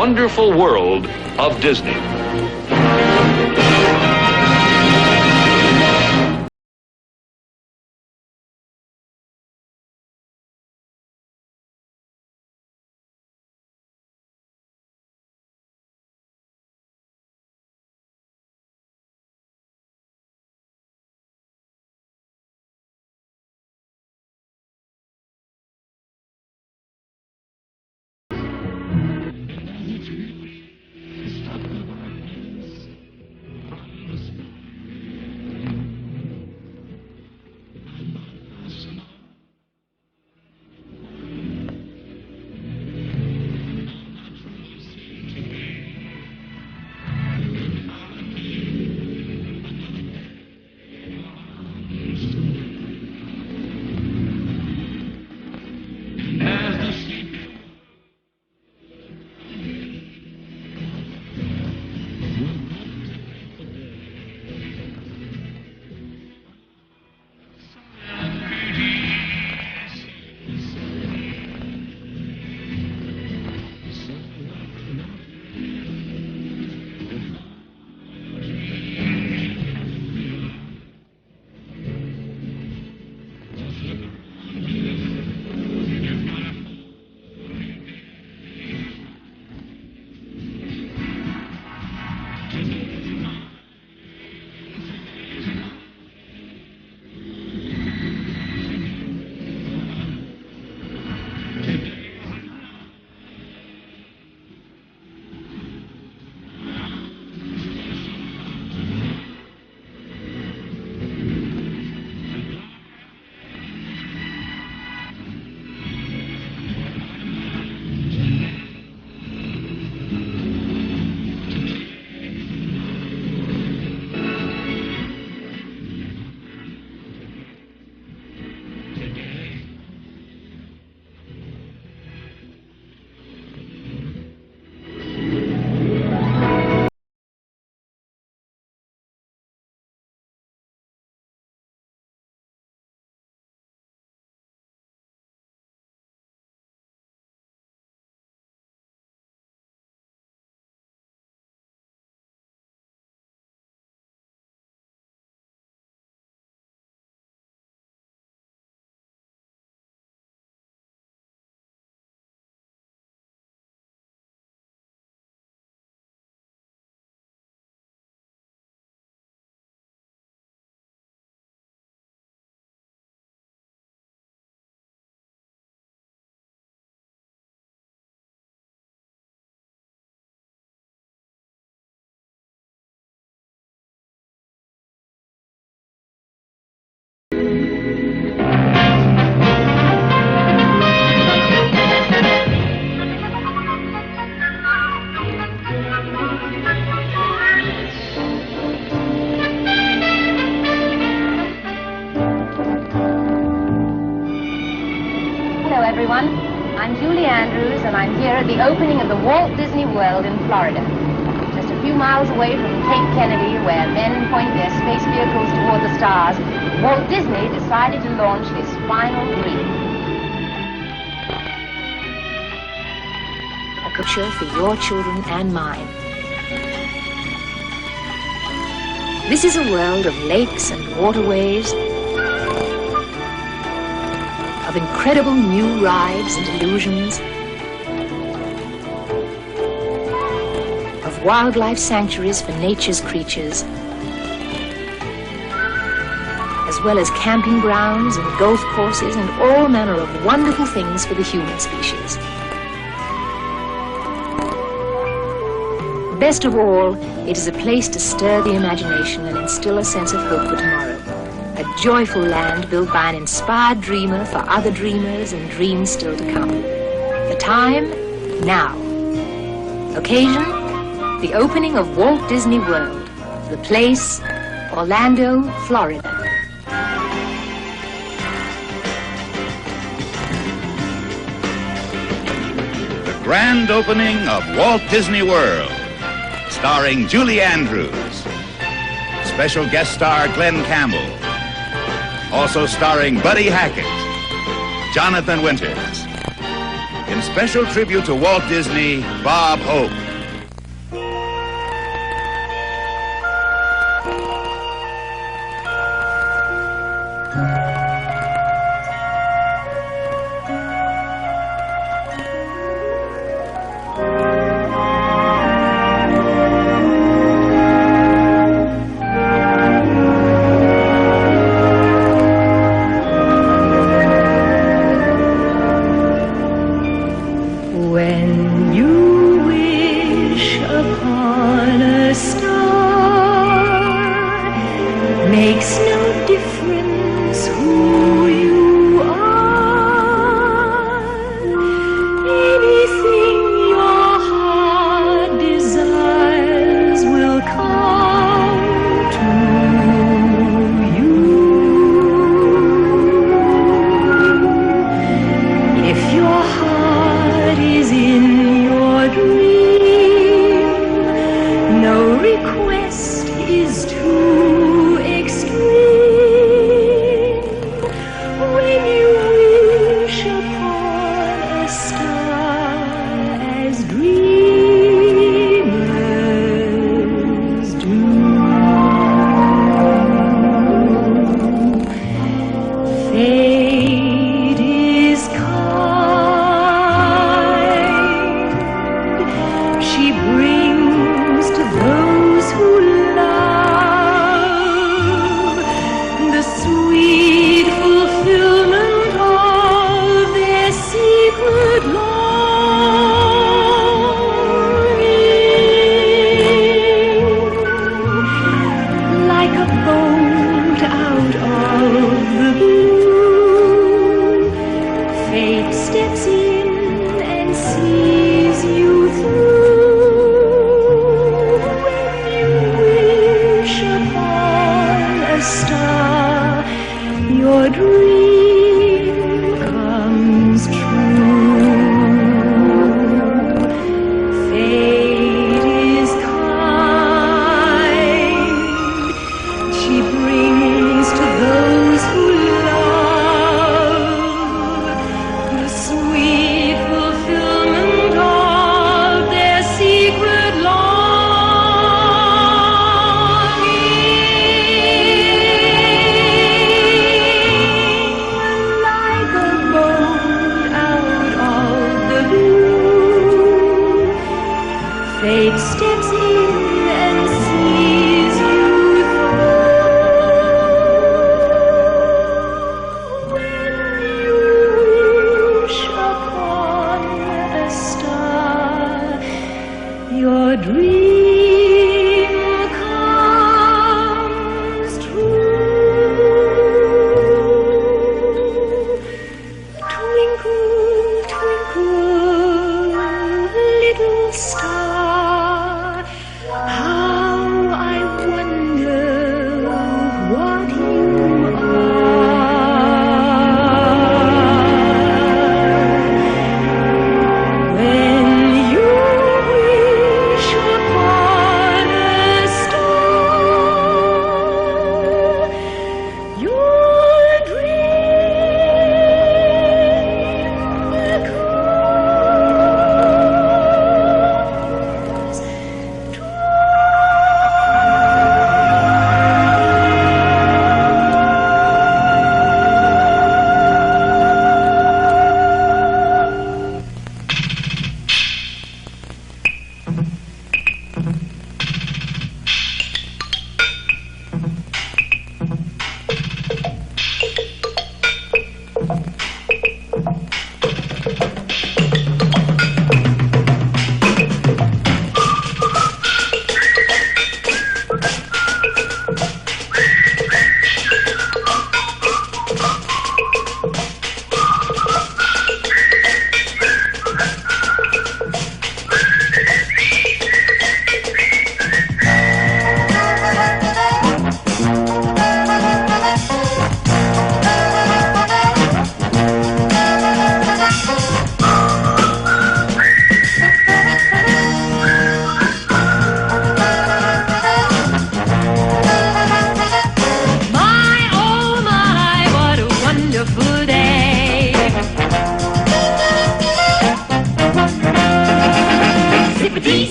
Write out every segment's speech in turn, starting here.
wonderful world of Disney. I'm Julie Andrews, and I'm here at the opening of the Walt Disney World in Florida. Just a few miles away from Cape Kennedy, where men point their space vehicles toward the stars, Walt Disney decided to launch his final dream. A picture for your children and mine. This is a world of lakes and waterways, of incredible new rides and illusions, of wildlife sanctuaries for nature's creatures, as well as camping grounds and golf courses and all manner of wonderful things for the human species. Best of all, it is a place to stir the imagination and instill a sense of hope for tomorrow. A joyful land built by an inspired dreamer for other dreamers and dreams still to come. The time, now. Occasion, the opening of Walt Disney World. The place, Orlando, Florida. The grand opening of Walt Disney World, starring Julie Andrews. Special guest star Glen Campbell. Also starring Buddy Hackett, Jonathan Winters, In special tribute to Walt Disney, Bob Hope. When you wish upon a star, makes no difference who you are. Anything your heart desires will come to you. If your heart is in your dream, no request is too extreme. When you wish upon a star as dreamers do, fate is kind. She brings to those who love the sweet fulfillment of their secret longing. Like a bolt out of the blue,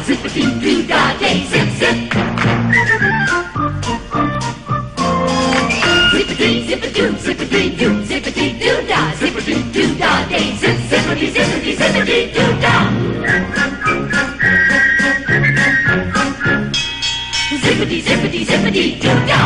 Zippity-doo-dah day, zip, zip. Zippity-zippity-doo, zippity-doo, zippity-doo-dah, zippity-doo-dah day, zip, zippity-zippity-zippity-doo-dah. Zippity-zippity-zippity-doo-dah.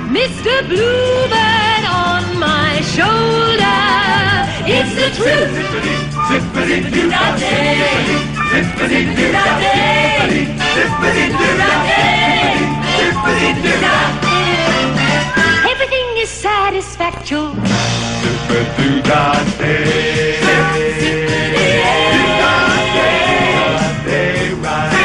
Mr. Bluebird on my shoulder, it's the truth. Zippity-doo-dah day, zippity-doo-dah day, zippity-doo-dah day, zippity-doo-dah. Everything is satisfactual. Zippity-doo-dah day, zippity-doo-dah day, right.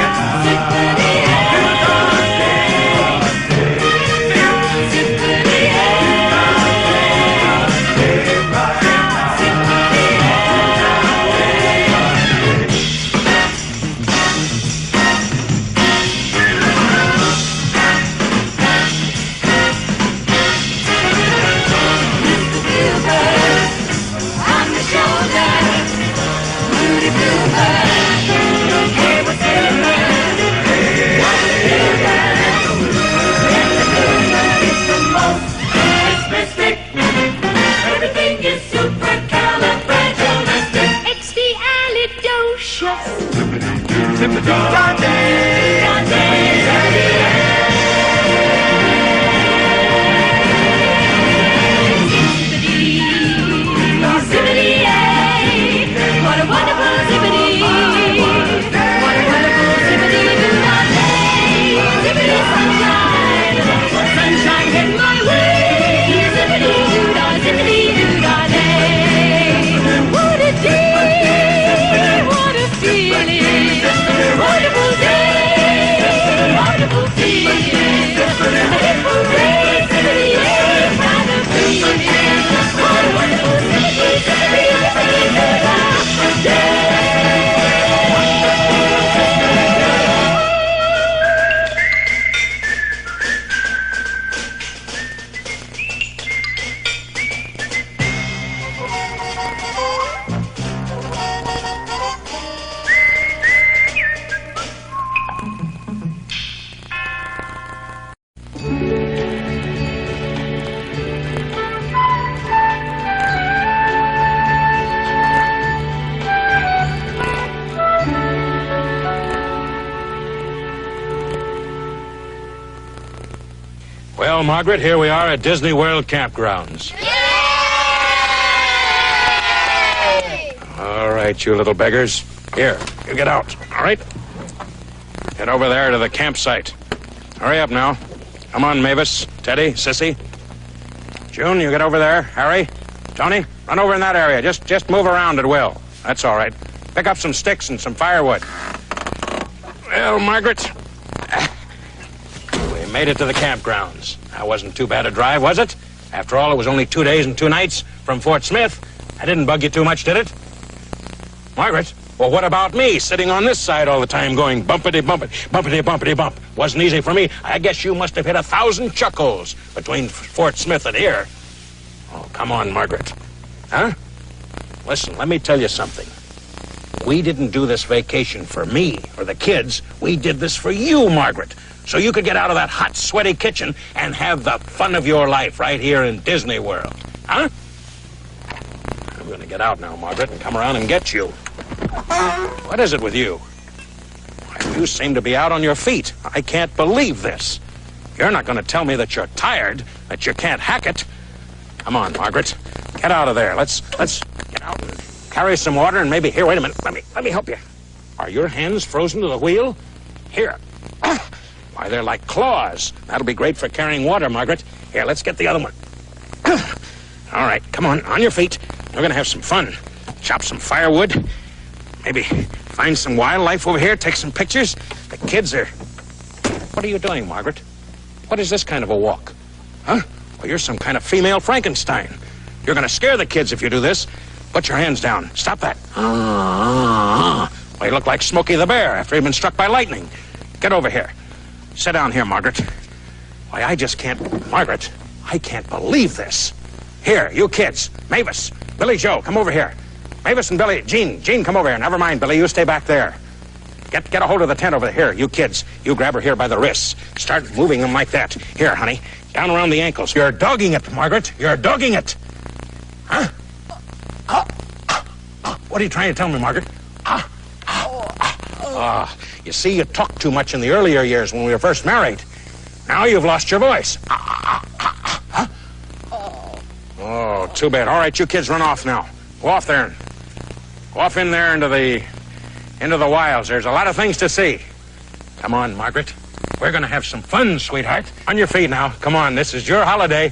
Zippity-doo-dah day, Zippity-yay, what a wonderful zippity. What a wonderful zippity-doo-dah day. Zippity sunshine, sunshine hit my way. Zippity-doo-dah, zippity-doo-dah day. What a day, what a feeling. Wonderful day, wonderful feeling. Hip hooray, zippity-yay, kind of feeling. What a wonderful zippity-zippity-zippity-doo-dah day. Well, Margaret, here we are at Disney World campgrounds. All right, you little beggars. Here, you get out, all right? Get over there to the campsite. Hurry up now. Come on, Mavis, Teddy, Sissy. June, you get over there. Harry, Tony, run over in that area. Just move around at will. That's all right. Pick up some sticks and some firewood. Well, Margaret, we made it to the campgrounds. That wasn't too bad a drive, was it? After all, it was only 2 days and 2 nights from Fort Smith. I didn't bug you too much, did it? Margaret, well, what about me sitting on this side all the time going bumpity-bumpity, bumpity-bumpity-bump? Wasn't easy for me. I guess you must have hit 1,000 chuckles between Fort Smith and here. Oh, come on, Margaret. Huh? Listen, let me tell you something. We didn't do this vacation for me or the kids. We did this for you, Margaret, so you could get out of that hot, sweaty kitchen and have the fun of your life right here in Disney World. Huh? I'm going to get out now, Margaret, and come around and get you. What is it with you? Why, you seem to be out on your feet. I can't believe this. You're not going to tell me that you're tired, that you can't hack it. Come on, Margaret. Get out of there. Let's get out and carry some water and maybe... Here, wait a minute. Let me help you. Are your hands frozen to the wheel? Here. Why, they're like claws. That'll be great for carrying water, Margaret. Here, let's get the other one. All right, come on your feet. We're going to have some fun. Chop some firewood. Maybe find some wildlife over here, take some pictures. The kids are... What are you doing, Margaret? What is this kind of a walk? Huh? Well, you're some kind of female Frankenstein. You're going to scare the kids if you do this. Put your hands down. Stop that. Well, you look like Smokey the Bear after he'd been struck by lightning. Get over here. Sit down here, Margaret. Why, I just can't... Margaret, I can't believe this. Here, you kids. Mavis, Billy Joe, come over here. Mavis and Billy... Jean, come over here. Never mind, Billy, you stay back there. Get a hold of the tent over here. You kids, you grab her here by the wrists. Start moving them like that. Here, honey, down around the ankles. You're dogging it, Margaret. You're dogging it. Huh? What are you trying to tell me, Margaret? You see, you talked too much in the earlier years when we were first married. Now you've lost your voice. Oh, too bad. All right, you kids run off now. Go off there. Go off in there into the wilds. There's a lot of things to see. Come on, Margaret. We're going to have some fun, sweetheart. On your feet now. Come on, this is your holiday.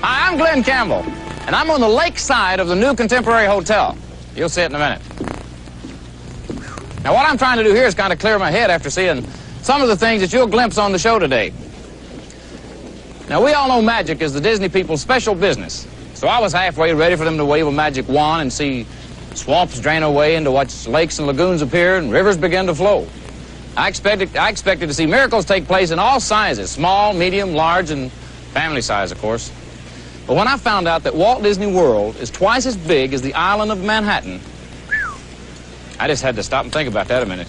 Hi, I'm Glen Campbell, and I'm on the lake side of the new Contemporary Hotel. You'll see it in a minute. Now, what I'm trying to do here is kind of clear my head after seeing some of the things that you'll glimpse on the show today. Now, we all know magic is the Disney people's special business, so I was halfway ready for them to wave a magic wand and see swamps drain away into watch lakes and lagoons appear and rivers begin to flow. I expected to see miracles take place in all sizes, small, medium, large, and family size, of course. But when I found out that Walt Disney World is twice as big as the island of Manhattan, I just had to stop and think about that a minute.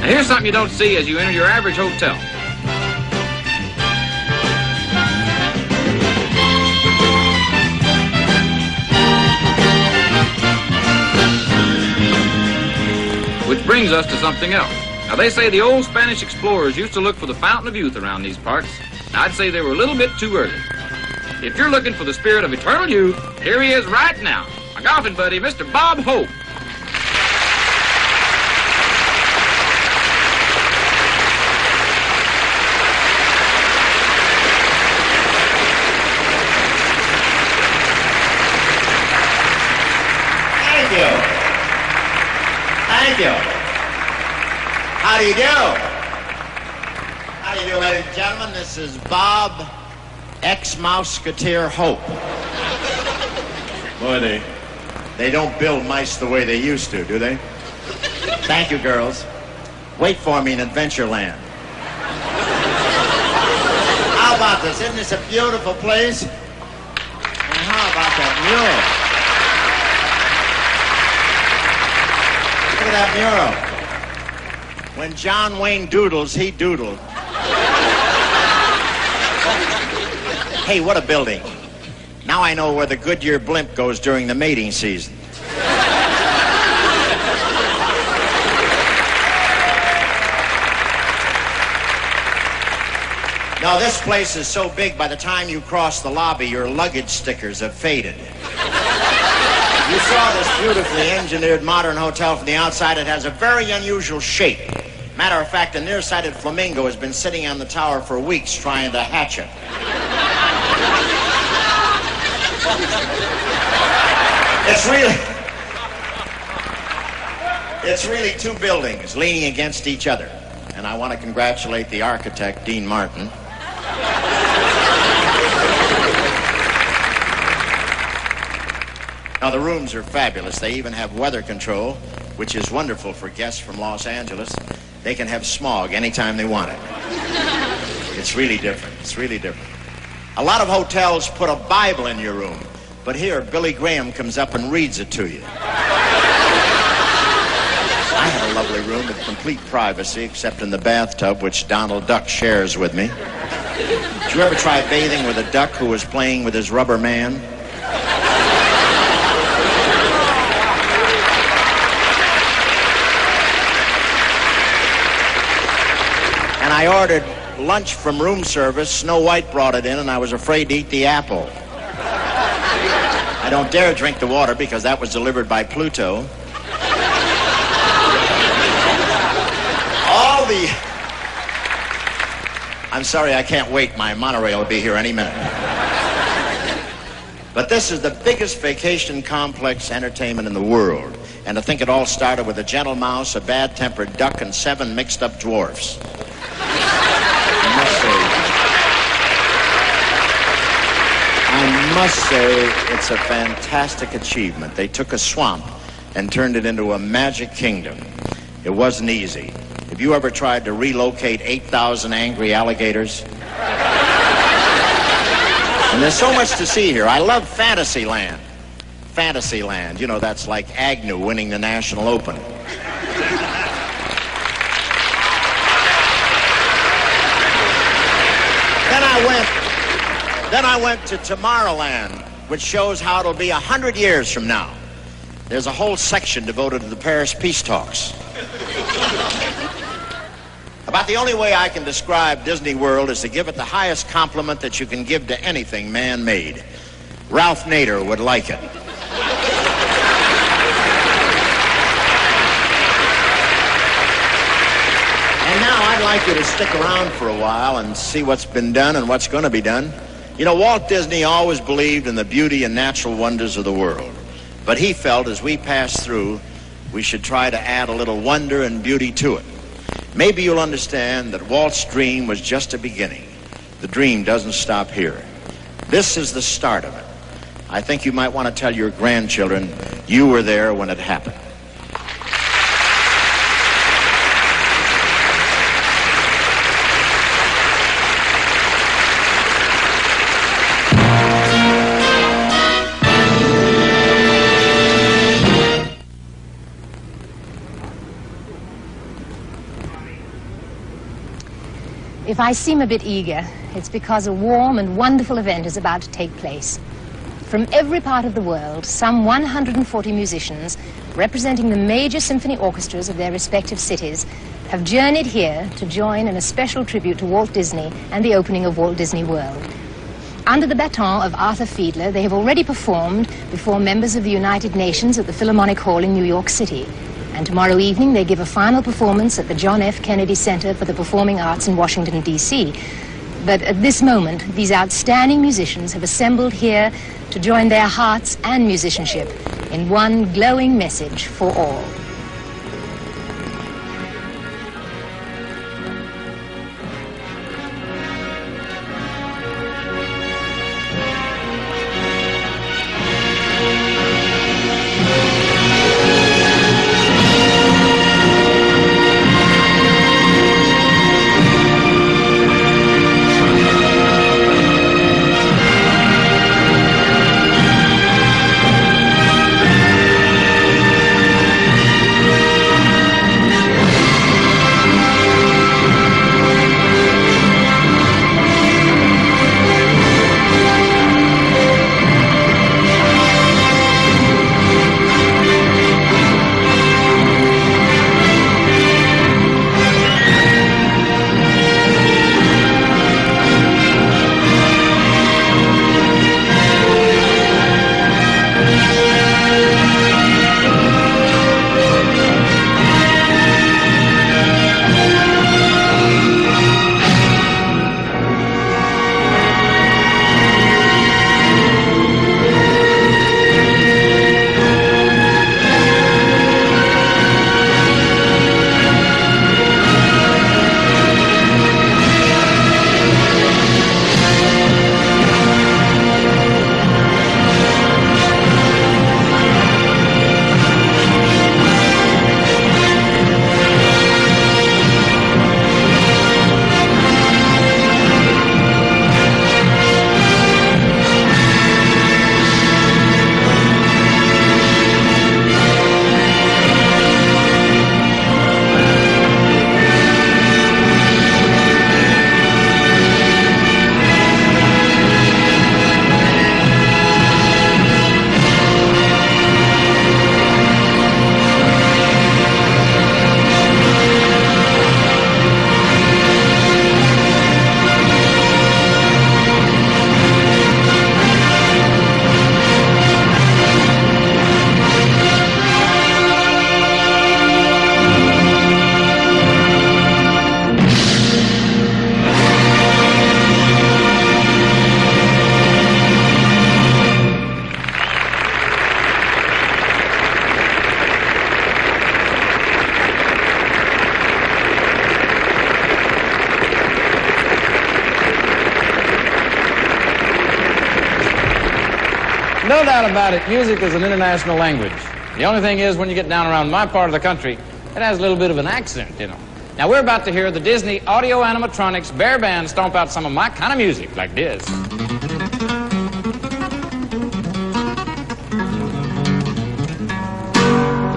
Now here's something you don't see as you enter your average hotel. Which brings us to something else. Now, they say the old Spanish explorers used to look for the fountain of youth around these parts. Now, I'd say they were a little bit too early. If you're looking for the spirit of eternal youth, here he is right now. My golfing buddy, Mr. Bob Hope. Thank you. Thank you. How do you do? How do you do, ladies and gentlemen? This is Bob, ex-Mouseketeer Hope. Boy, they don't build mice the way they used to, do they? Thank you, girls. Wait for me in Adventureland. How about this? Isn't this a beautiful place? And how about that mural? Look at that mural. When John Wayne doodles, he doodled. Hey, what a building. Now I know where the Goodyear blimp goes during the mating season. Now, this place is so big, by the time you cross the lobby, your luggage stickers have faded. You saw this beautifully engineered modern hotel from the outside. It has a very unusual shape. Matter of fact, a nearsighted flamingo has been sitting on the tower for weeks trying to hatch it. It's really two buildings leaning against each other. And I want to congratulate the architect, Dean Martin. Now, the rooms are fabulous. They even have weather control, which is wonderful for guests from Los Angeles. They can have smog anytime they want it. It's really different. It's really different. A lot of hotels put a Bible in your room, but here, Billy Graham comes up and reads it to you. I have a lovely room with complete privacy, except in the bathtub, which Donald Duck shares with me. Did you ever try bathing with a duck who was playing with his rubber man? And I ordered lunch from room service. Snow White brought it in, and I was afraid to eat the apple. I don't dare drink the water because that was delivered by Pluto. I'm sorry, I can't wait. My monorail will be here any minute. But this is the biggest vacation complex entertainment in the world. And to think it all started with a gentle mouse, a bad-tempered duck, and 7 mixed-up dwarfs. I must say it's a fantastic achievement. They took a swamp and turned it into a magic kingdom. It wasn't easy. Have you ever tried to relocate 8,000 angry alligators? And there's so much to see here. I love Fantasyland. Fantasyland, you know, that's like Agnew winning the National Open. Then I went to Tomorrowland, which shows how it'll be 100 years from now. There's a whole section devoted to the Paris peace talks. About the only way I can describe Disney World is to give it the highest compliment that you can give to anything man-made. Ralph Nader would like it. And now I'd like you to stick around for a while and see what's been done and what's going to be done. You know, Walt Disney always believed in the beauty and natural wonders of the world. But he felt as we passed through, we should try to add a little wonder and beauty to it. Maybe you'll understand that Walt's dream was just a beginning. The dream doesn't stop here. This is the start of it. I think you might want to tell your grandchildren you were there when it happened. If I seem a bit eager, it's because a warm and wonderful event is about to take place. From every part of the world, some 140 musicians, representing the major symphony orchestras of their respective cities, have journeyed here to join in a special tribute to Walt Disney and the opening of Walt Disney World. Under the baton of Arthur Fiedler, they have already performed before members of the United Nations at the Philharmonic Hall in New York City. And tomorrow evening, they give a final performance at the John F. Kennedy Center for the Performing Arts in Washington, D.C. But at this moment, these outstanding musicians have assembled here to join their hearts and musicianship in one glowing message for all. no doubt about it, music is an international language. The only thing is, when you get down around my part of the country, it has a little bit of an accent, you know. Now, we're about to hear the Disney Audio Animatronics Bear Band stomp out some of my kind of music, like this.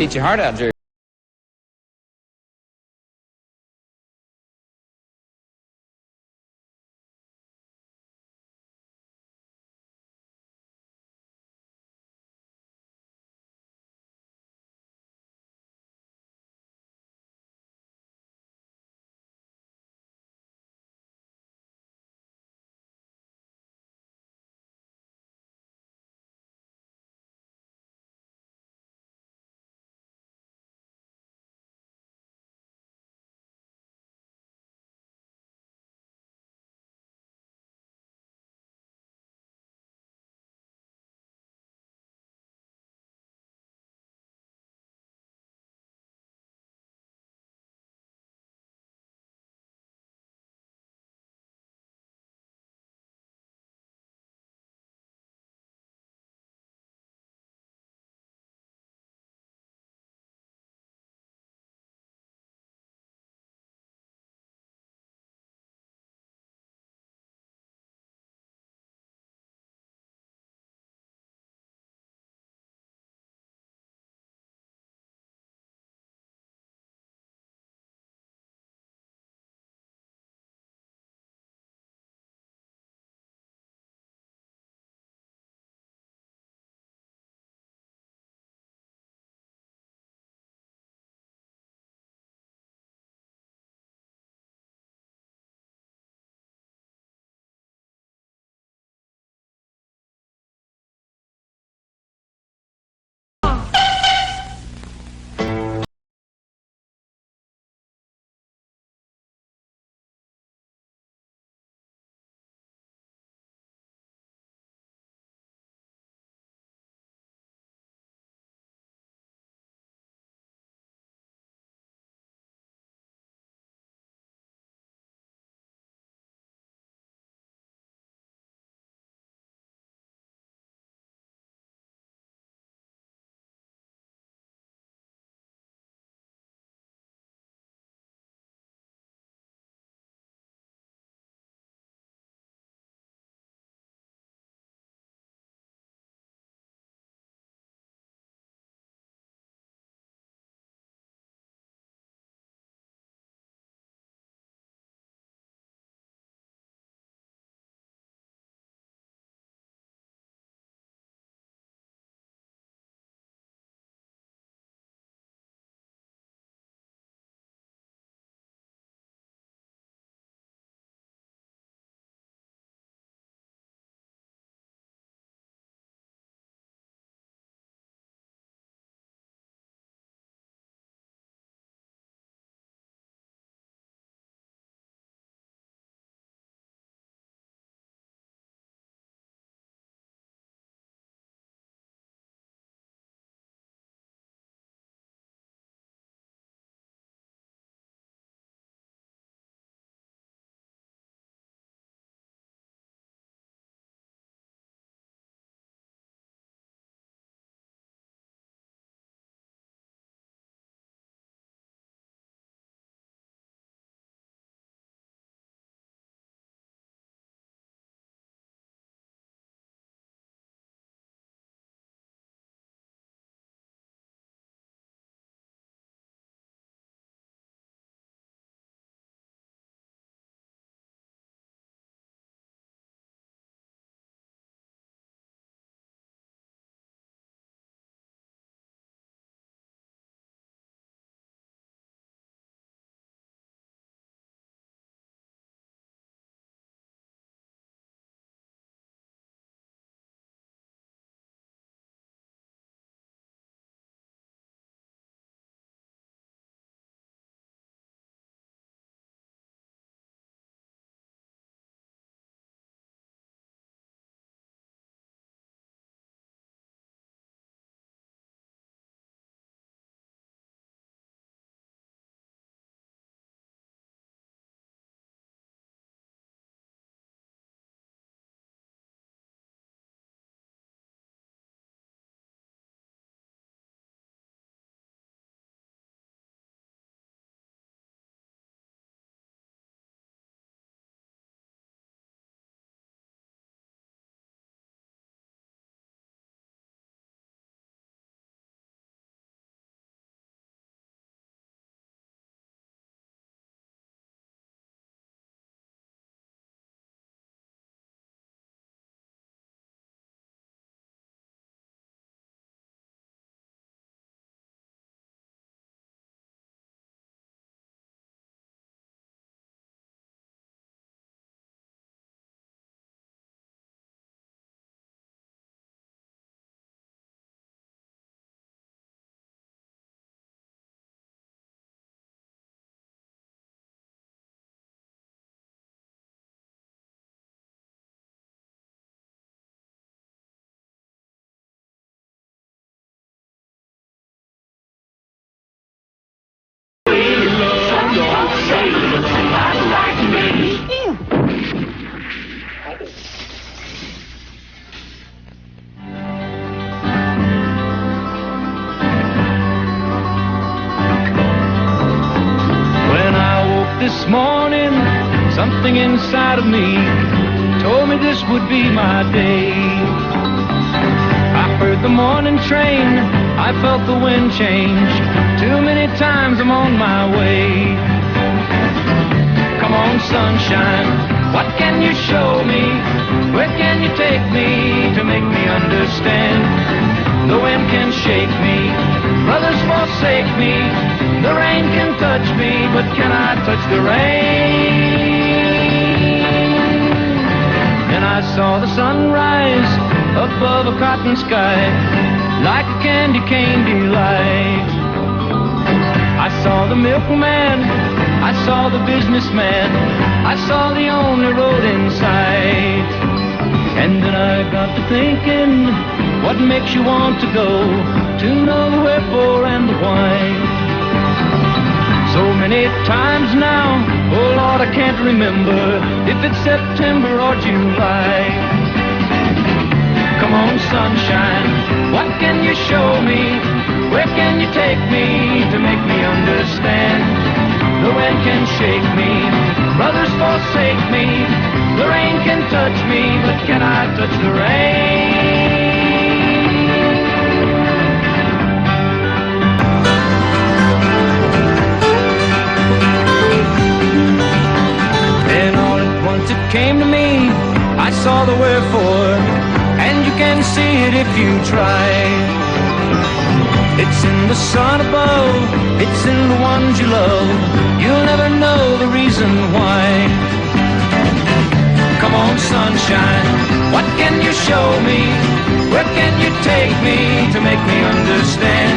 Eat your heart out, Jerry. When I woke this morning, something inside of me told me this would be my day. I heard the morning train, I felt the wind change. Too many times I'm on my way. Come on, sunshine, what can you show me? Where can you take me to make me understand? The wind can shake me, brothers forsake me. The rain can touch me, but can I touch the rain? And I saw the sun rise above a cotton sky, like a candy cane delight. I saw the milkman, I saw the businessman, I saw the only road in sight. And then I got to thinking, what makes you want to go to know the wherefore and the why? So many times now, oh Lord, I can't remember if it's September or July. Come on, sunshine, what can you show me? Where can you take me to make me understand? The wind can shake me, brothers forsake me. The rain can touch me, but can I touch the rain? And all at once it came to me, I saw the wherefore, and you can see it if you try. It's in the sun above, it's in the ones you love. You'll never know the reason why. Come on, sunshine, what can you show me? Where can you take me to make me understand?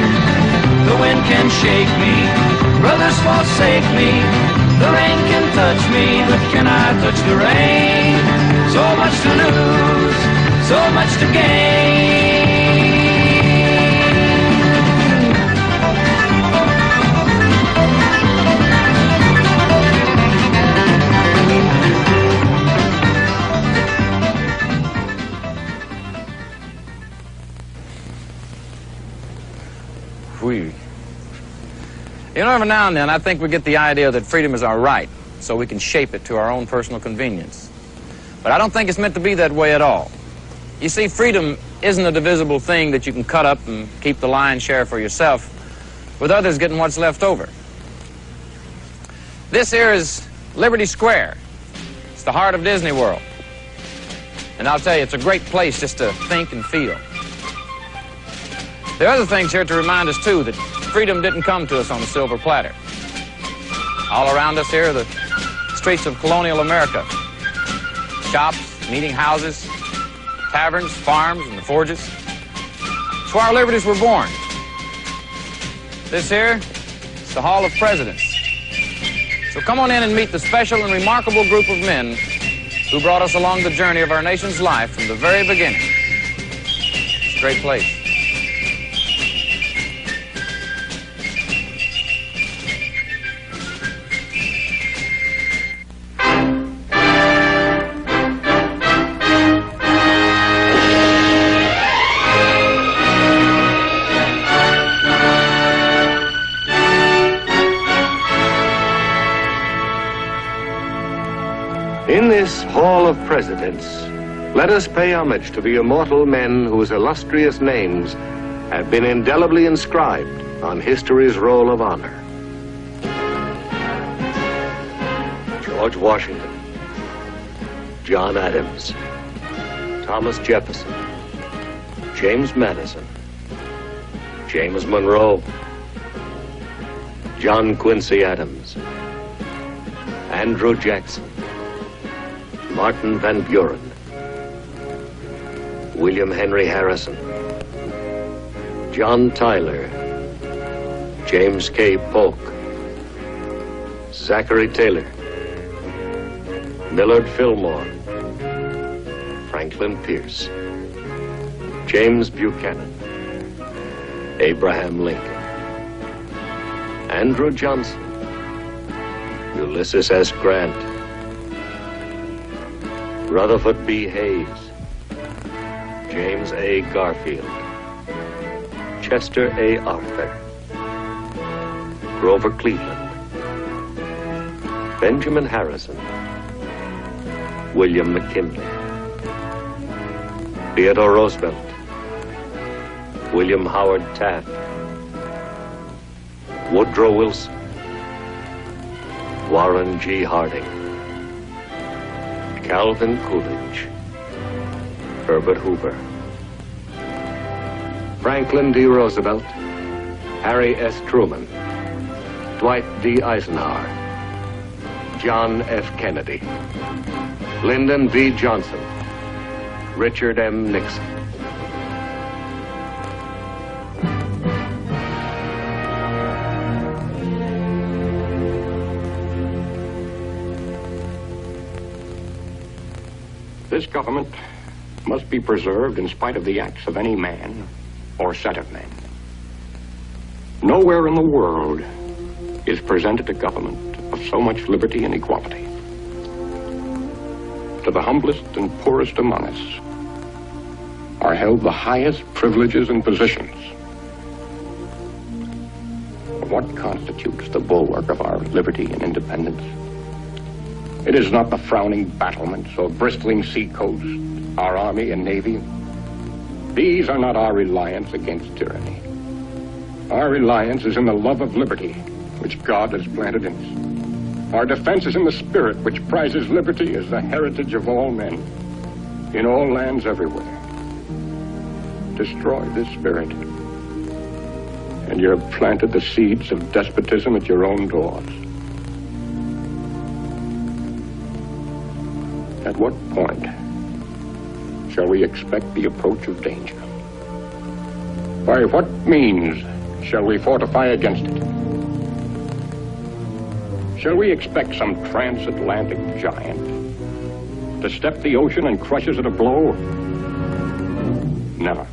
The wind can shake me, brothers forsake me. The rain can touch me, but can I touch the rain? So much to lose, so much to gain. You know, every now and then I think we get the idea that freedom is our right, so we can shape it to our own personal convenience. But I don't think it's meant to be that way at all. You see, freedom isn't a divisible thing that you can cut up and keep the lion's share for yourself, with others getting what's left over. This here is Liberty Square. It's the heart of Disney World. And I'll tell you, it's a great place just to think and feel. There are other things here to remind us, too, that freedom didn't come to us on a silver platter. All around us here are the streets of colonial America. Shops, meeting houses, taverns, farms, and the forges. It's where our liberties were born. This here is the Hall of Presidents. So come on in and meet the special and remarkable group of men who brought us along the journey of our nation's life from the very beginning. It's a great place. In this Hall of Presidents, let us pay homage to the immortal men whose illustrious names have been indelibly inscribed on history's roll of honor. George Washington, John Adams, Thomas Jefferson, James Madison, James Monroe, John Quincy Adams, Andrew Jackson, Martin Van Buren, William Henry Harrison, John Tyler, James K. Polk, Zachary Taylor, Millard Fillmore, Franklin Pierce, James Buchanan, Abraham Lincoln, Andrew Johnson, Ulysses S. Grant, Rutherford B. Hayes, James A. Garfield, Chester A. Arthur, Grover Cleveland, Benjamin Harrison, William McKinley, Theodore Roosevelt, William Howard Taft, Woodrow Wilson, Warren G. Harding, Calvin Coolidge, Herbert Hoover, Franklin D. Roosevelt, Harry S. Truman, Dwight D. Eisenhower, John F. Kennedy, Lyndon B. Johnson, Richard M. Nixon. This government must be preserved in spite of the acts of any man or set of men. Nowhere in the world is presented a government of so much liberty and equality. To the humblest and poorest among us are held the highest privileges and positions. What constitutes the bulwark of our liberty and independence? It is not the frowning battlements or bristling seacoast, our army and navy. These are not our reliance against tyranny. Our reliance is in the love of liberty, which God has planted in us. Our defense is in the spirit which prizes liberty as the heritage of all men, in all lands everywhere. Destroy this spirit, and you have planted the seeds of despotism at your own doors. At what point shall we expect the approach of danger? By what means shall we fortify against it? Shall we expect some transatlantic giant to step the ocean and crush us at a blow? Never.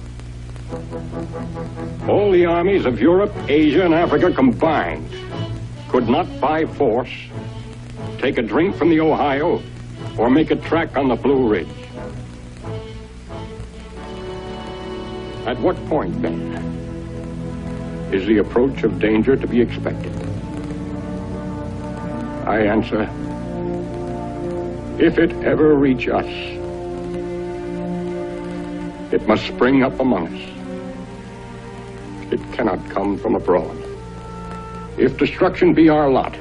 All the armies of Europe, Asia, and Africa combined could not by force take a drink from the Ohio or make a track on the Blue Ridge. At what point, then, is the approach of danger to be expected? I answer, if it ever reach us, it must spring up among us. It cannot come from abroad. If destruction be our lot,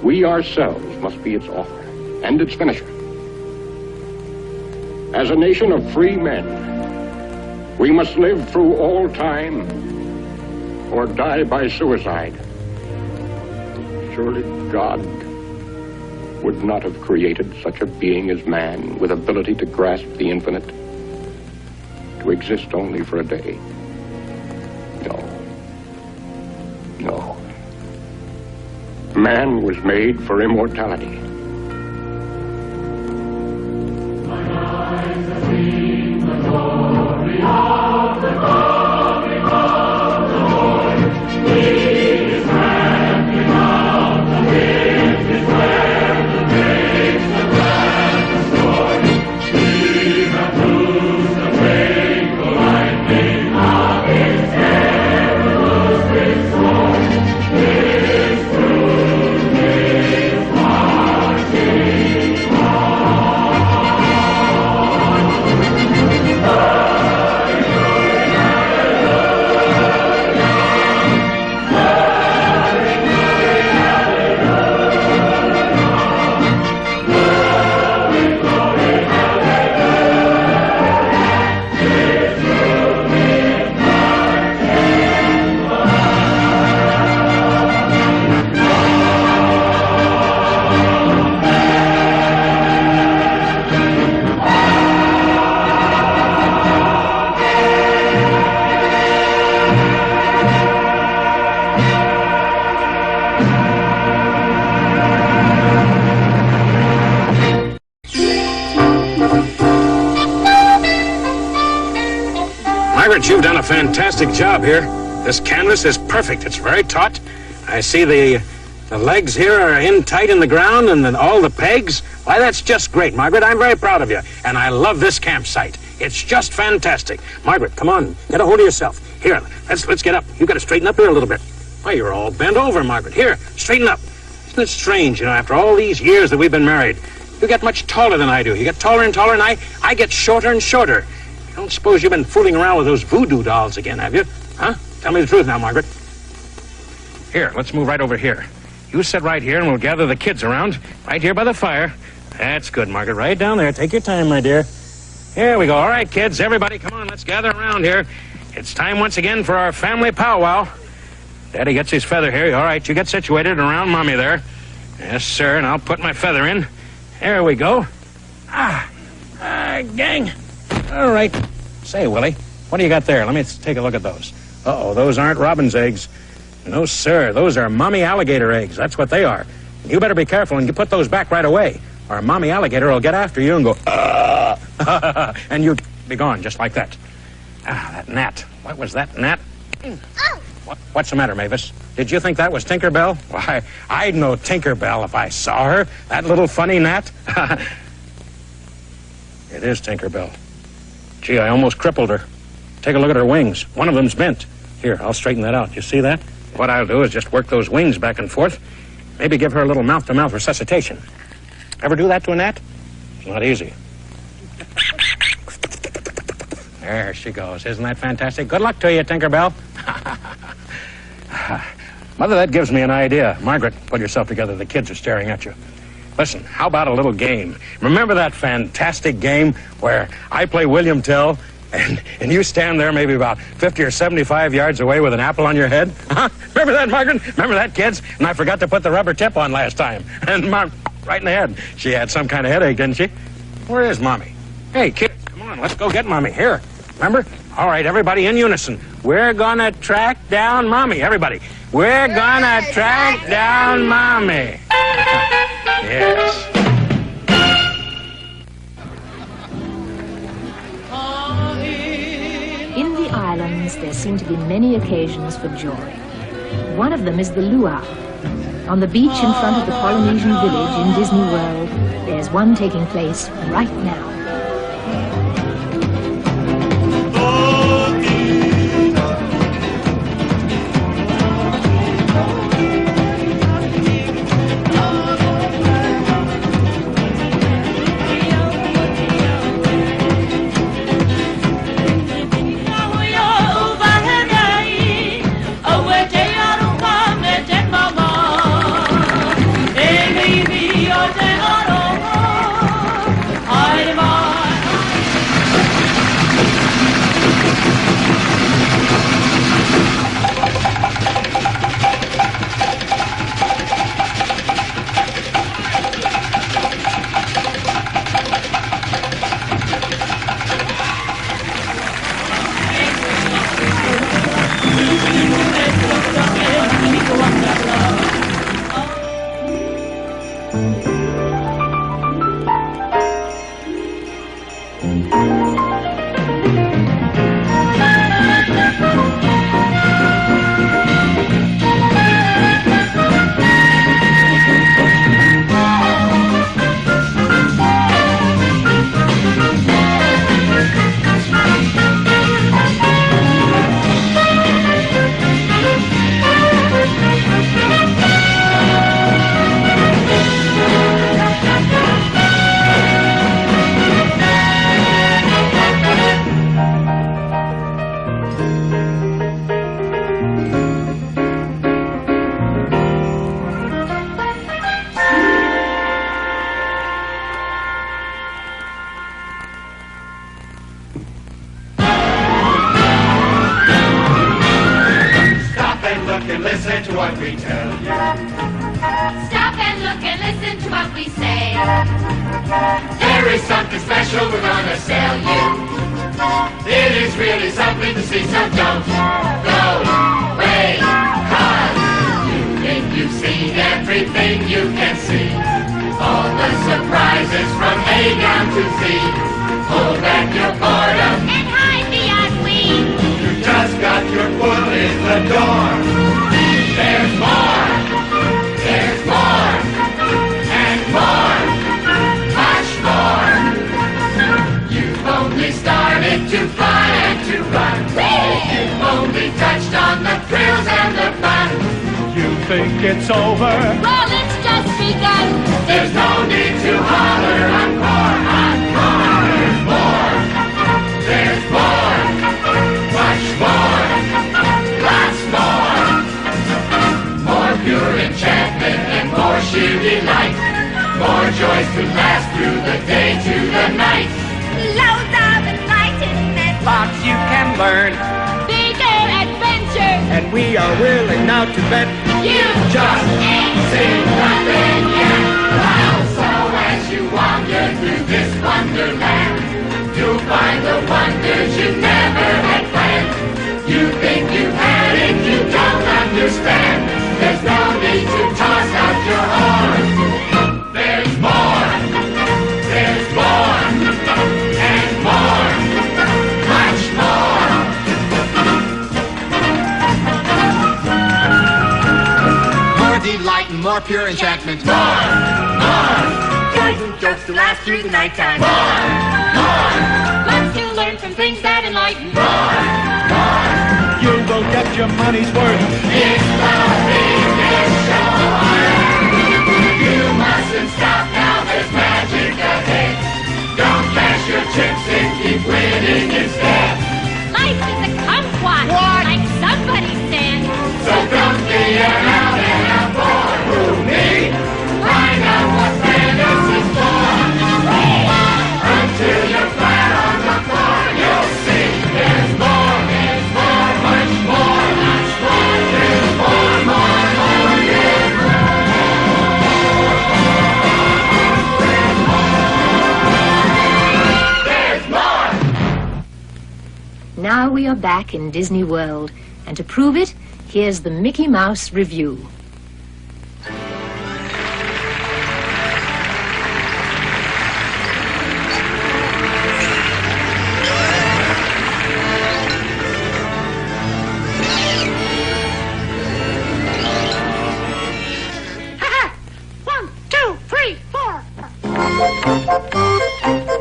we ourselves must be its author and its finisher. As a nation of free men, we must live through all time or die by suicide. Surely God would not have created such a being as man with ability to grasp the infinite, to exist only for a day. No. Man was made for immortality. You've done a fantastic job here. This canvas is perfect. It's very taut. I see the The legs here are in tight in the ground, and then all the pegs. Why, that's just great, Margaret. I'm very proud of you. And I love this campsite. It's just fantastic. Margaret, come on. Get a hold of yourself. Here, let's get up. You got to straighten up here a little bit. Why, you're all bent over, Margaret. Here, straighten up. Isn't it strange, after all these years that we've been married, you get much taller than I do. You get taller and taller, and I get shorter and shorter. I don't suppose you've been fooling around with those voodoo dolls again, have you? Huh? Tell me the truth now, Margaret. Here, let's move right over here. You sit right here, and we'll gather the kids around, right here by the fire. That's good, Margaret. Right down there. Take your time, my dear. Here we go. All right, kids, everybody, come on. Let's gather around here. It's time once again for our family powwow. Daddy gets his feather here. All right, you get situated around Mommy there. Yes, sir, and I'll put my feather in. There we go. Gang. All right. Say, Willie, what do you got there? Let me take a look at those. Uh-oh, those aren't robin's eggs. No, sir, those are mommy alligator eggs. That's what they are. You better be careful and you put those back right away, or mommy alligator will get after you and go, and you'd be gone just like that. That gnat. What was that gnat? What's the matter, Mavis? Did you think that was Tinkerbell? Why, I'd know Tinkerbell if I saw her. That little funny gnat. It is Tinkerbell. Gee, I almost crippled her. Take a look at her wings. One of them's bent. Here, I'll straighten that out. You see that? What I'll do is just work those wings back and forth. Maybe give her a little mouth-to-mouth resuscitation. Ever do that to a gnat? It's not easy. There she goes. Isn't that fantastic? Good luck to you, Tinkerbell. Mother, that gives me an idea. Margaret, pull yourself together. The kids are staring at you. Listen, how about a little game? Remember that fantastic game where I play William Tell and you stand there maybe about 50 or 75 yards away with an apple on your head? Huh? Remember that, Margaret? Remember that, kids? And I forgot to put the rubber tip on last time. And Mom, right in the head. She had some kind of headache, didn't she? Where is Mommy? Hey, kid, come on, let's go get Mommy. Here, remember? All right, everybody in unison. We're gonna track down Mommy. Everybody. We're gonna track down Mommy. Yes. In the islands, there seem to be many occasions for joy. One of them is the luau. On the beach in front of the Polynesian village in Disney World, there's one taking place right now. Listen to what we tell you. Stop and look and listen to what we say. There is something special we're gonna sell you. It is really something to see, so don't go away. 'Cause you think you've seen everything you can see. All the surprises from A down to Z. Hold back your boredom and hide beyond we. You just got your foot in the door. There's more. There's think it's over. Well, it's just begun. There's no need to holler encore, encore. There's more. There's more. Much more. Lots more. More pure enchantment and more sheer delight. More joys to last through the day to the night. Loads of enlightenment. Lots you can learn. Bigger adventure. And we are willing now to bet You just ain't seen nothing yet. Wow, so as you wander through this wonderland, you'll find the wonders you never had planned. You think you've had it, you don't understand. There's no need to toss out your horns. There's more. There's more. And more. Much more. More delight and more pure enchantment. More. Guiding jokes to last through the nighttime. Lots to learn from things that enlighten. you will get your money's worth. It's the biggest show on earth. You mustn't stop now, there's magic ahead. Don't cash your chips and keep winning instead. Life is a kumquat, like somebody said. So don't be around and out for who, me? Find out what fantasy's for. Until you're flat on the floor, you'll see there's more, much more, there's more, there's more. Now we are back in Disney World, and to prove it, here's the Mickey Mouse Review.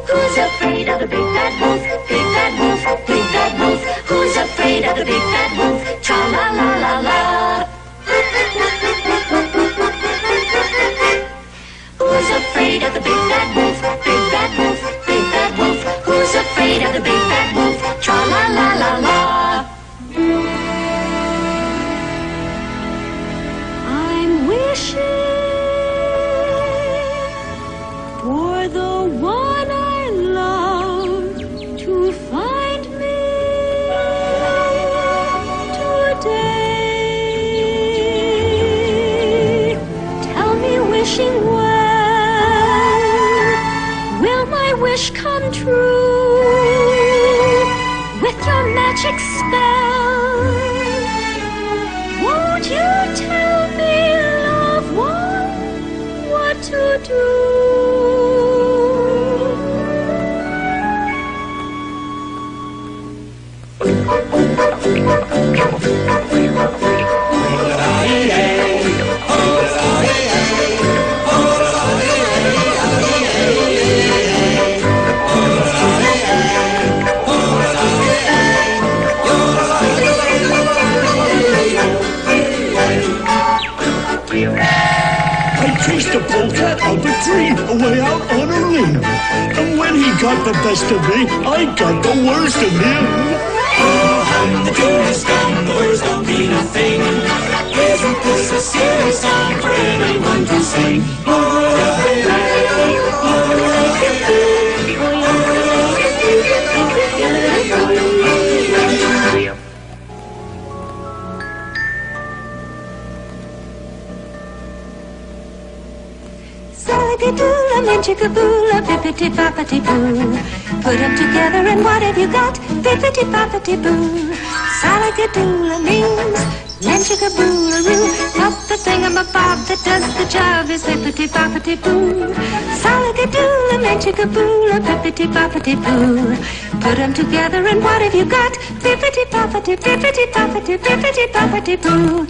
Who's afraid of the big bad wolf? Big bad wolf, big bad wolf. Who's afraid of the big bad wolf? Tra la la la la. Who's afraid of the big bad wolf? Big bad wolf, big bad wolf. Who's afraid of the big bad wolf? Tra la la la la. I'm wishing for the one I love to find me today. Tell me, wishing well, will my wish come true with your magic spell? Won't you tell me, love, what to do? I chased a polecat up a tree, away out on a limb. And when he got the best of me, I got the worst of him. Oh, I'm the tune is done, the words don't mean a thing. Isn't this a silly song for anyone to sing? Salagadoola, minchikaboola, bippity-boppity-boo. Put 'em together and what have you got? Bippity-boppity-boo. Salagadoola means minchikaboola-roo. Not the thingamabob that does the job is bippity-boppity-boo. Salagadoola, minchikaboola, bippity-boppity-boo. Put 'em together and what have you got? Bippity-boppity, bippity-boppity, bippity-boppity-boo.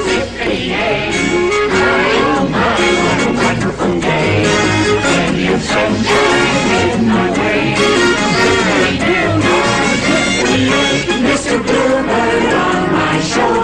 Zippity-yay, oh my, what a wonderful day. When you've sunshine in my way. Zippity-doo-dah, zippity-yay, Mr. Bluebird on my shoulder.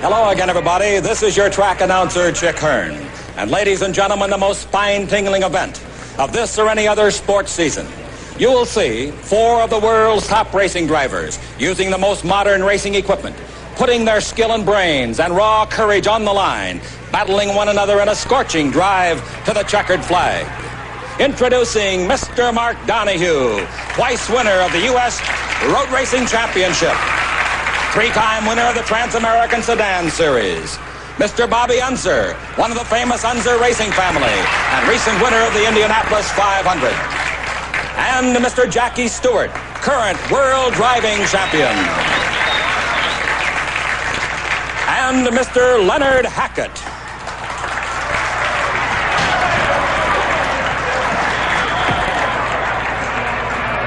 Hello again, everybody. This is your track announcer, Chick Hearn. And ladies and gentlemen, the most spine-tingling event of this or any other sports season. You will see 4 of the world's top racing drivers using the most modern racing equipment, putting their skill and brains and raw courage on the line, battling one another in a scorching drive to the checkered flag. Introducing Mr. Mark Donahue, twice winner of the U.S. Road Racing Championship, 3-time winner of the Trans-American Sedan Series. Mr. Bobby Unser, one of the famous Unser racing family, and recent winner of the Indianapolis 500. And Mr. Jackie Stewart, current world driving champion. And Mr. Leonard Hackett.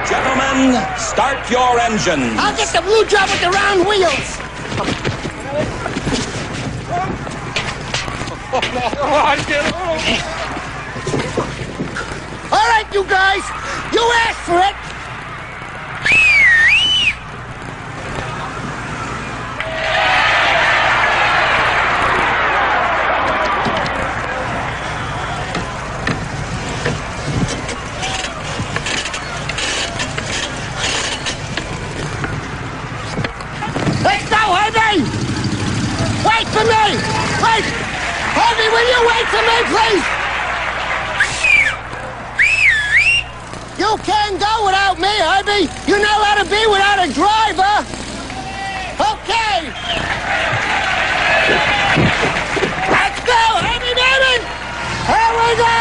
Gentlemen, start your engines. I'll get the blue job with the round wheels. All right, you guys, you asked for it. Let's go, Herbie! Wait for me! Wait! Herbie, will you wait for me, please? You can't go without me, Herbie. You know how to be without a driver. Okay. Let's go, Herbie, baby! Here we go!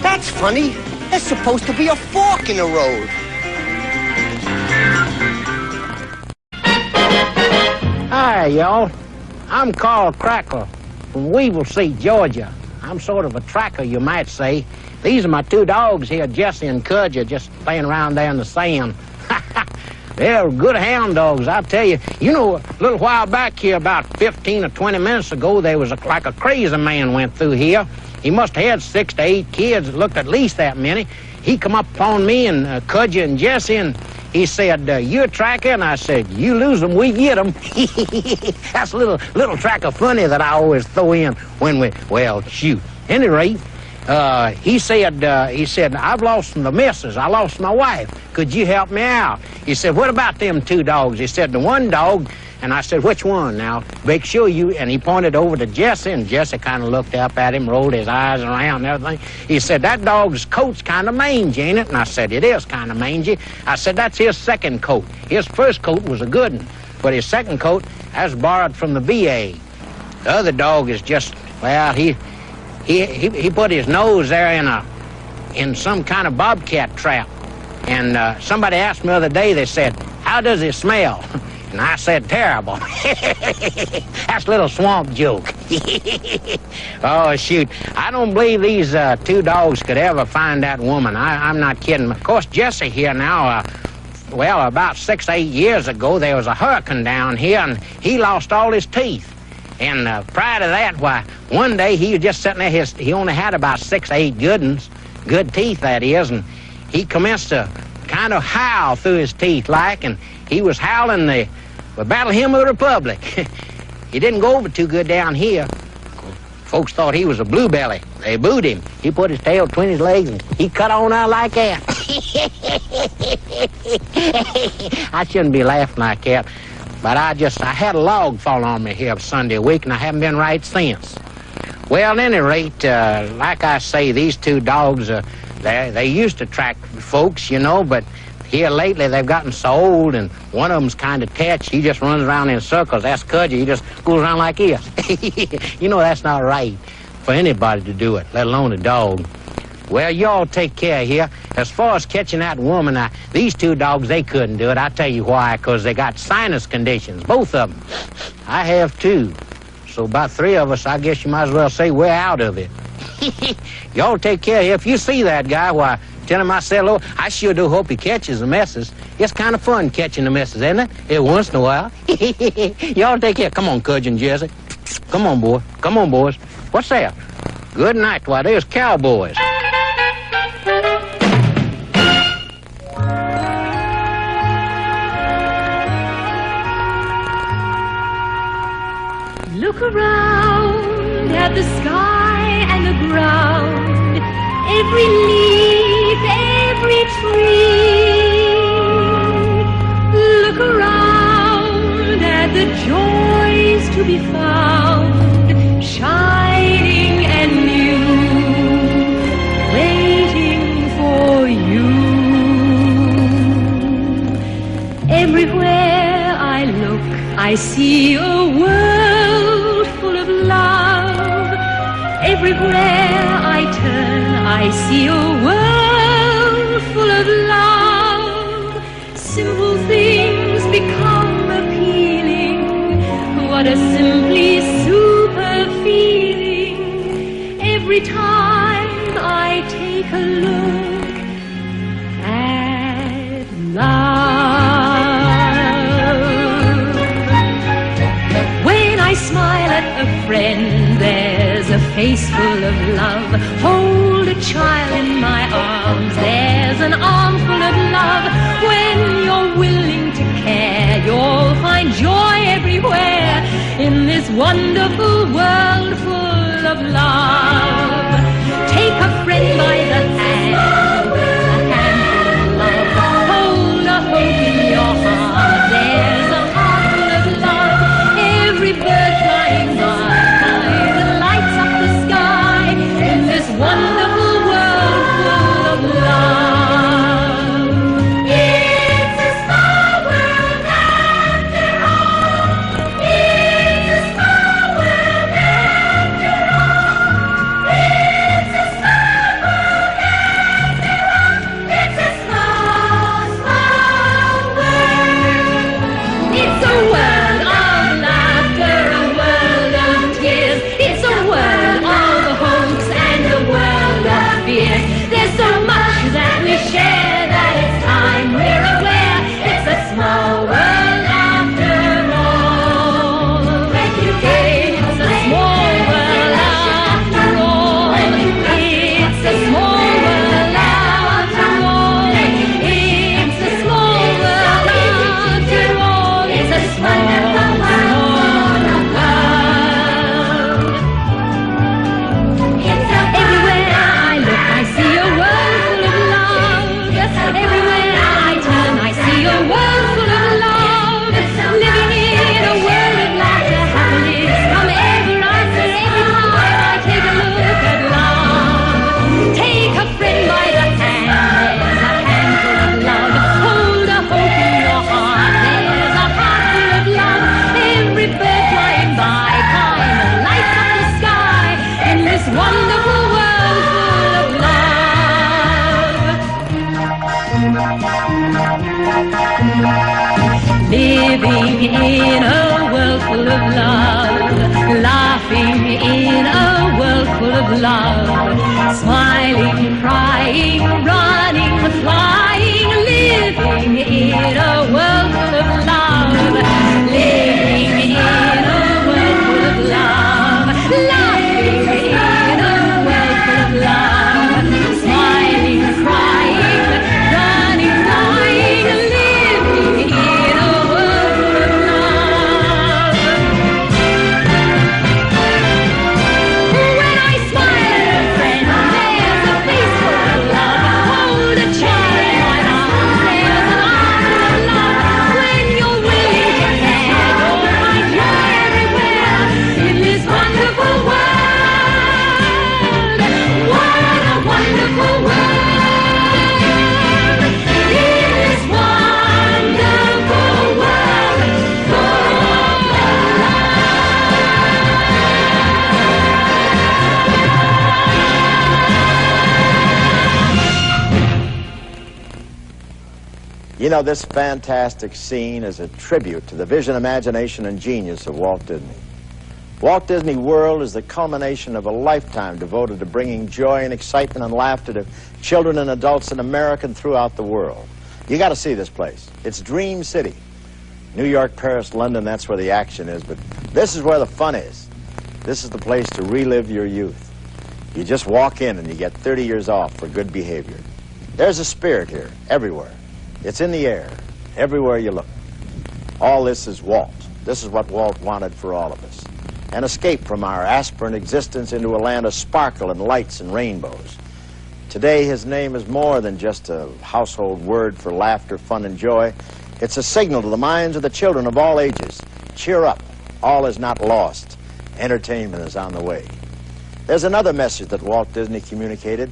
That's funny. There's supposed to be a fork in the road. Hi, y'all. I'm Carl Crackle from Weevil-Seat, Georgia. I'm sort of a tracker, you might say. These are my 2 dogs here, Jesse and Cudger, just playing around there in the sand. They're good hound dogs, I'll tell you. You know, a little while back here, about 15 or 20 minutes ago, there was like a crazy man went through here. He must have had 6 to 8 kids. It looked at least that many. He come up upon me and Cudger and Jesse, and he said, "You a tracker?" And I said, "You lose them, we get them." That's a little tracker funny that I always throw in when we, well, shoot. Any rate, he said, "I've lost the missus. I lost my wife. Could you help me out?" He said, "What about them 2 dogs?" He said, "The one dog." And I said, "Which one now? Make sure you," and he pointed over to Jesse, and Jesse kind of looked up at him, rolled his eyes around and everything. He said, "That dog's coat's kind of mangy, ain't it?" And I said, "It is kind of mangy." I said, "That's his second coat. His first coat was a good one, but his second coat, that's borrowed from the VA. The other dog is just, well, he put his nose there in some kind of bobcat trap. And somebody asked me the other day, they said, "How does it smell?" And I said, "Terrible." That's a little swamp joke. Oh, shoot. I don't believe these 2 dogs could ever find that woman. I'm not kidding. Of course, Jesse here now, well, about 6 or 8 years ago, there was a hurricane down here, and he lost all his teeth. And prior to that, why, one day he was just sitting there, he only had about 6 or 8 good ones, good teeth, that is, and he commenced to kind of howl through his teeth like, and he was howling the Battle Hymn of the Republic. He didn't go over too good down here. Folks thought he was a blue belly. They booed him. He put his tail between his legs and he cut on out like that. I shouldn't be laughing like that, but I had a log fall on me here Sunday a week, and I haven't been right since. Well, at any rate, like I say, these 2 dogs, they used to track folks, you know, but here lately they've gotten so old, and one of them's kind of attached. He just runs around in circles. That's Cudger. He just goes around like this. You know that's not right for anybody to do it, let alone a dog. Well, y'all take care here. As far as catching that woman, these two dogs, they couldn't do it. I'll tell you why, because they got sinus conditions, both of them. I have too. So about 3 of us, I guess you might as well say we're out of it. Y'all take care here. If you see that guy, why, tell him I said hello. I sure do hope he catches the messes. It's kind of fun catching the messes, isn't it? Every once in a while. Y'all take care. Come on, Cudger and Jesse. Come on, boy. Come on, boys. What's that? Good night. Why, there's cowboys. Look around at the sky and the ground, every leaf, every tree. Look around at the joys to be found, shining and new, waiting for you. Everywhere I look, I see a world full of love. Everywhere I turn, I see a world full of love. Simple things become appealing. What a simply super feeling. Every time I take a look at love. When I smile at a friend, there's a face full of love. Hold a child in my arms, there's an arm full of love. When you're willing to care, you'll find joy everywhere in this wonderful world full of love. Take a friend by the hand, a handful of love. Hold a hope in your heart, there's a heart full of love. Every bird flying by lights up the sky in this wonderful world full of love. It's a small world after all. It's a small world after all. It's a small world after all. It's a small, small world. It's a world of laughter, a world of tears. It's a world of hopes and a world of fears. There's so much that we share that it's time we're aware. It's a small world after all. It's a small world after all. It's a small world after all. It's a small world after all. It's a small Everywhere I look, I see a world full of love. Everywhere I turn, I see a world full of love. Living in a world of laughter, happiness from every answer, every time I take a look at love. Take a friend by the hand, there's a handful of love. Hold a hope in your heart, there's a heart full of love. Every bird flying by kind of lights up the sky in this wonderful world full of love. Living in a world full of love, laughing in a world full of love, smiling, crying, running, flying, living in a world full of love, living in a world full of love, laughing in a world full of love, smiling, crying, running, flying, living in a world full of love. When I smile at a friend, there's a face full of love. You know, this fantastic scene is a tribute to the vision, imagination, and genius of Walt Disney. Walt Disney World is the culmination of a lifetime devoted to bringing joy and excitement and laughter to children and adults in America and throughout the world. You got to see this place. It's Dream City. New York, Paris, London, that's where the action is, but this is where the fun is. This is the place to relive your youth. You just walk in and you get 30 years off for good behavior. There's a spirit here, everywhere. It's in the air, everywhere you look. All this is Walt. This is what Walt wanted for all of us. An escape from our aspirant existence into a land of sparkle and lights and rainbows. Today, his name is more than just a household word for laughter, fun, and joy. It's a signal to the minds of the children of all ages. Cheer up. All is not lost. Entertainment is on the way. There's another message that Walt Disney communicated,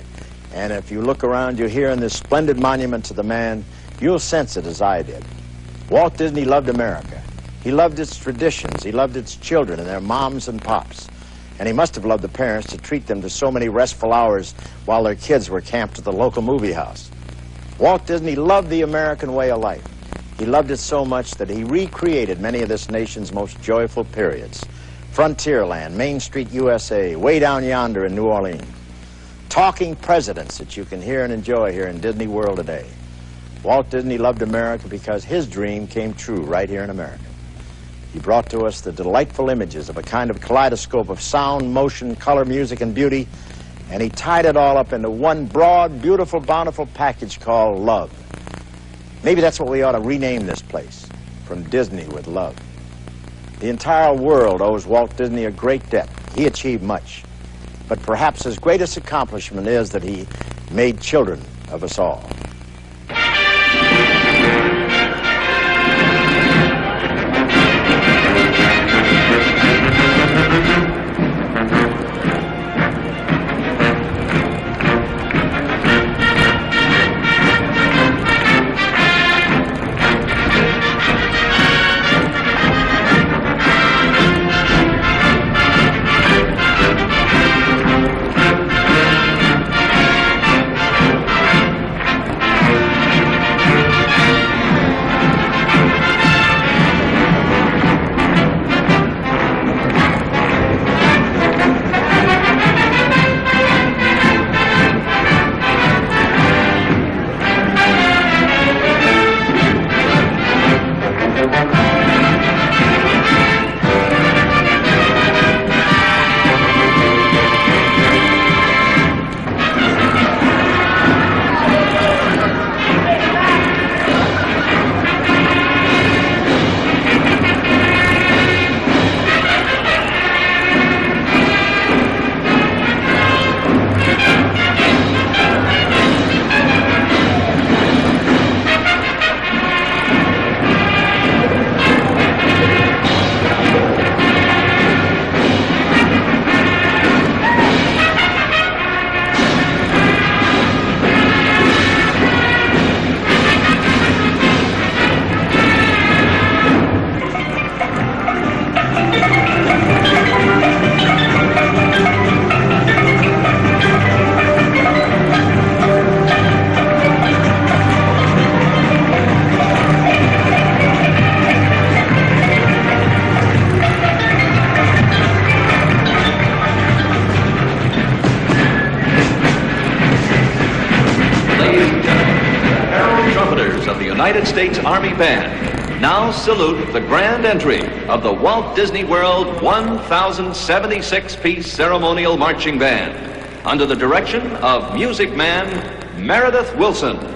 and if you look around you here in this splendid monument to the man, you'll sense it as I did. Walt Disney loved America. He loved its traditions. He loved its children and their moms and pops. And he must have loved the parents to treat them to so many restful hours while their kids were camped at the local movie house. Walt Disney loved the American way of life. He loved it so much that he recreated many of this nation's most joyful periods. Frontierland, Main Street, USA, way down yonder in New Orleans. Talking presidents that you can hear and enjoy here in Disney World today. Walt Disney loved America because his dream came true right here in America. He brought to us the delightful images of a kind of kaleidoscope of sound, motion, color, music, and beauty, and he tied it all up into one broad, beautiful, bountiful package called love. Maybe that's what we ought to rename this place, From Disney with Love. The entire world owes Walt Disney a great debt. He achieved much. But perhaps his greatest accomplishment is that he made children of us all. United States Army Band now salute the grand entry of the Walt Disney World 1,076-piece ceremonial marching band under the direction of music man Meredith Wilson.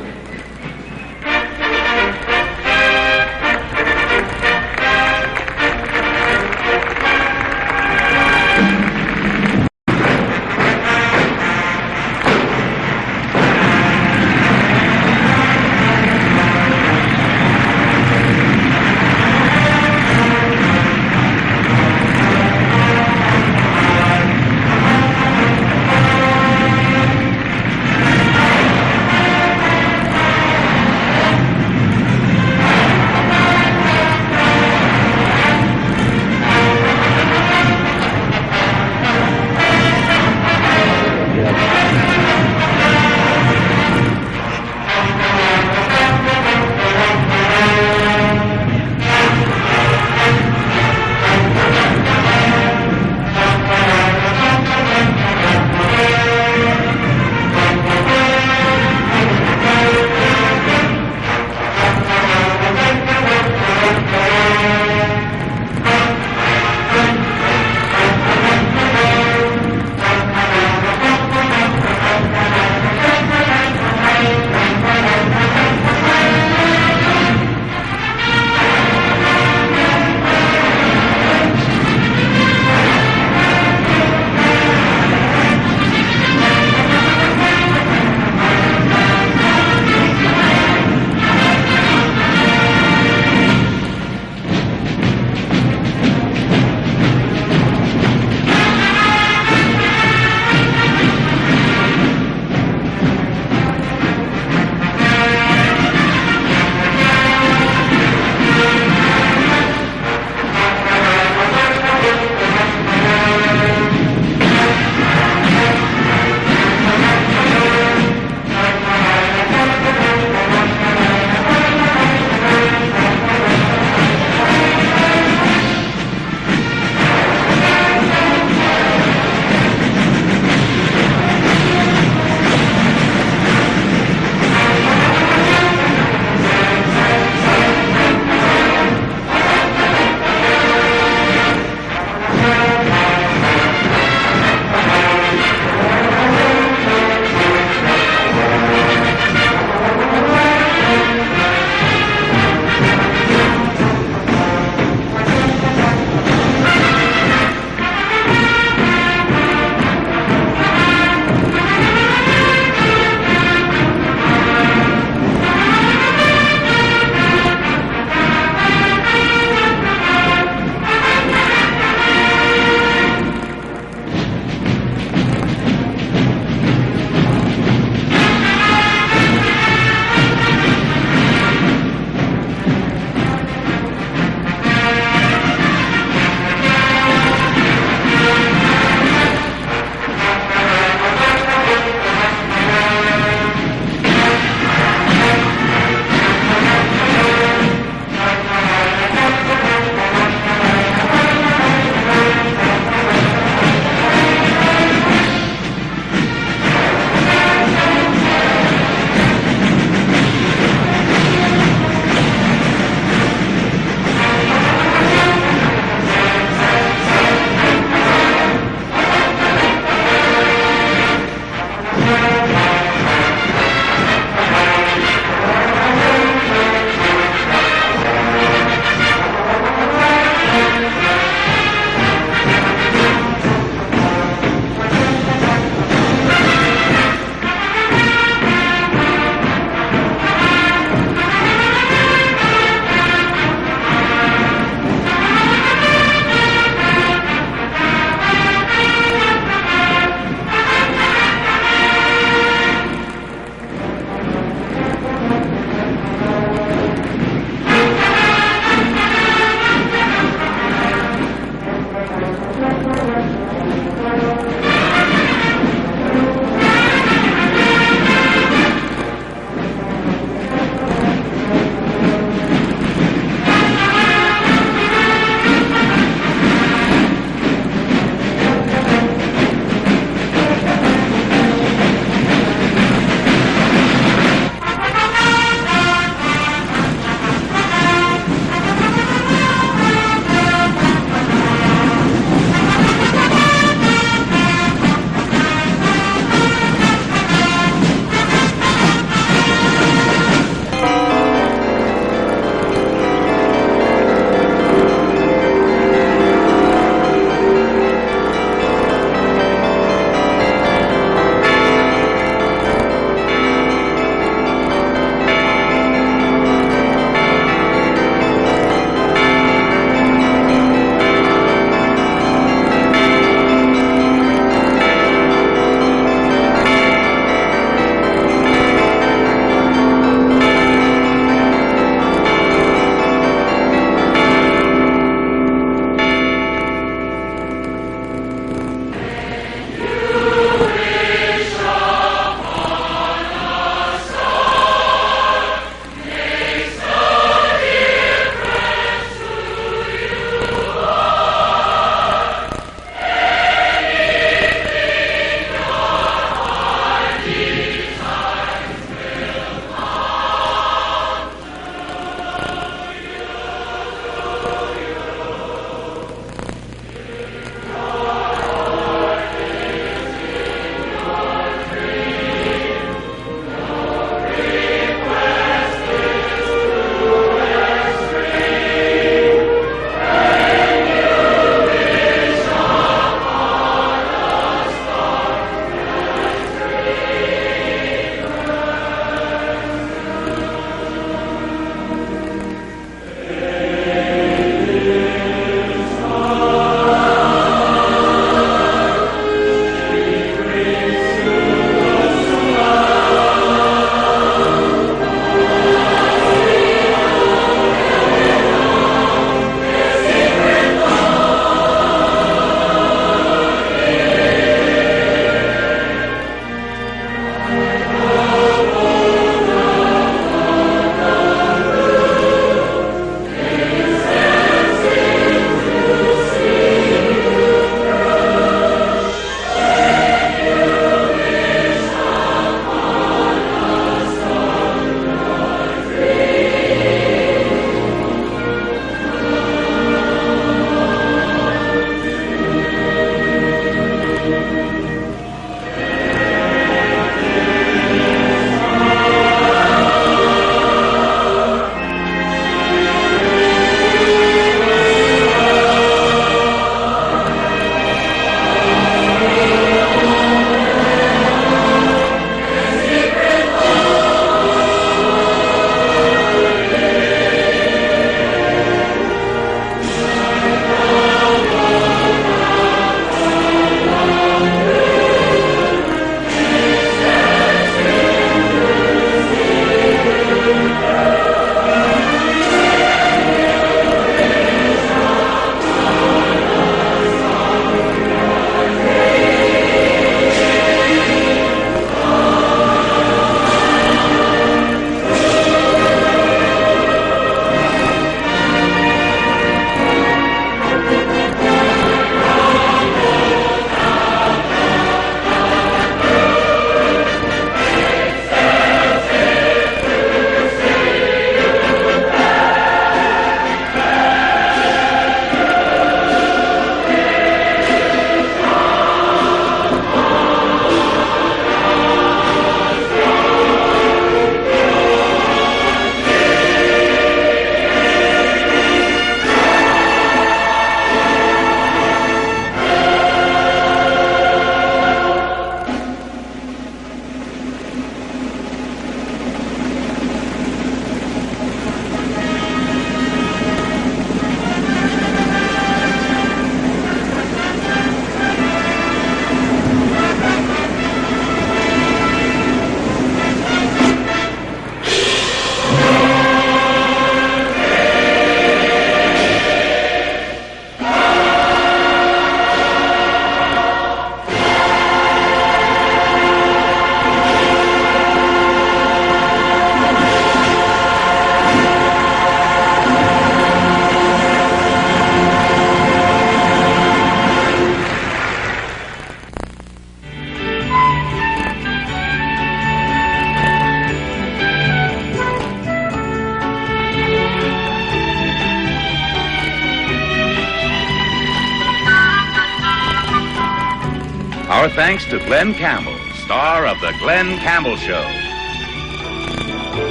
Our thanks to Glen Campbell, star of The Glen Campbell Show.